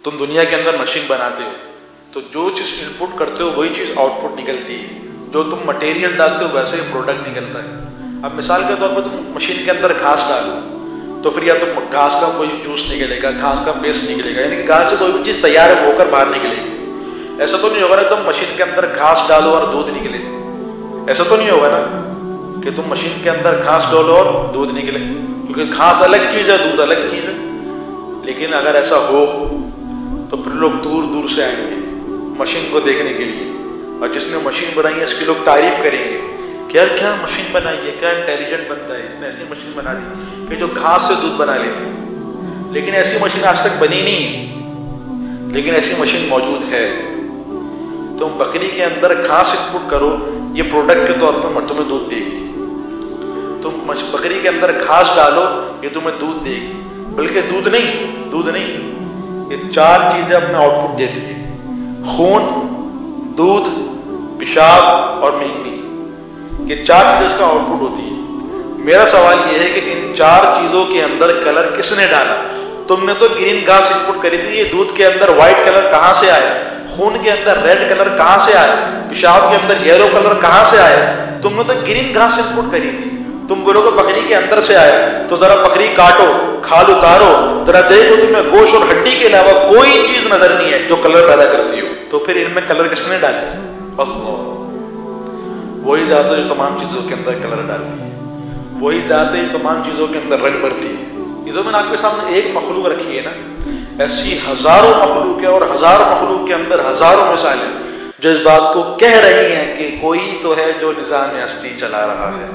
تم دنیا کے اندر مشین بناتے ہو تو جو چیز انپٹ کرتے ہو وہی چیز آؤٹ پٹ نکلتی ہے. جو تم مٹیریل ڈالتے ہو ویسے ہی پروڈکٹ نکلتا ہے. اب مثال کے طور پر تم مشین کے اندر گھاس ڈالو تو پھر یا تو گھاس کا کوئی جوس نکلے گا, گھاس کا پیسٹ نکلے گا, یعنی کہ گھاس سے کوئی بھی چیز تیار ہو کر باہر نکلے گی. ایسا تو نہیں ہوگا نا تم مشین کے اندر گھاس ڈالو اور دودھ نکلے. ایسا تو نہیں ہوگا نا کہ تم مشین کے اندر گھاس ڈالو اور دودھ نکلے, کیونکہ گھاس الگ چیز ہے, دودھ الگ چیز ہے. لیکن اگر ایسا ہو تو پھر لوگ دور دور سے آئیں گے مشین کو دیکھنے کے لیے, اور جس نے مشین بنائی ہے اس کی لوگ تعریف کریں گے کہ یار کیا مشین بنائی ہے, کیا انٹیلیجنٹ بنتا ہے, اس نے ایسی مشین بنا دی کہ جو گھاس سے دودھ بنا لیتی. لیکن ایسی مشین آج تک بنی نہیں ہے, لیکن ایسی مشین موجود ہے. تم بکری کے اندر گھاس انپٹ کرو, یہ پروڈکٹ کے طور پر تمہیں دودھ دے گی. تم بکری کے اندر گھاس ڈالو, یہ تمہیں دودھ دے گی. بلکہ دودھ نہیں, یہ 4 چیزیں اپنا آؤٹ پٹ دیتی ہے: خون, دودھ, پیشاب اور مینگنی. یہ 4 چیزیں اس کا آؤٹ پٹ ہوتی ہے. میرا سوال یہ ہے کہ ان 4 چیزوں کے اندر کلر کس نے ڈالا؟ تم نے تو گرین گھاس انپٹ کری تھی, یہ دودھ کے اندر وائٹ کلر کہاں سے آیا؟ خون کے اندر ریڈ کلر کہاں سے آیا؟ پیشاب کے اندر یلو کلر کہاں سے آیا؟ تم نے تو گرین گھاس انپٹ کری تھی. تم بولو کہ بکری کے اندر سے آیا, تو ذرا بکری کاٹو, کھال اتارو, ذرا دیکھو تمہیں گوشت اور ہڈی کے علاوہ کوئی چیز نظر نہیں ہے جو کلر پیدا کرتی ہو. تو پھر ان میں کلر کس نے ڈالے؟ اللہ. وہی ذات ہے جو تمام چیزوں کے اندر کلر ڈالتی ہے, وہی ذات ہے جو تمام چیزوں کے اندر رنگ بھرتی ہے. یہ تو میں نے آپ کے سامنے ایک مخلوق رکھی ہے نا, ایسی ہزاروں مخلوق ہے, اور ہزار مخلوق کے اندر ہزاروں مثالیں جو اس بات کو کہہ رہی ہیں کہ کوئی تو ہے جو نظام ہستی چلا رہا ہے.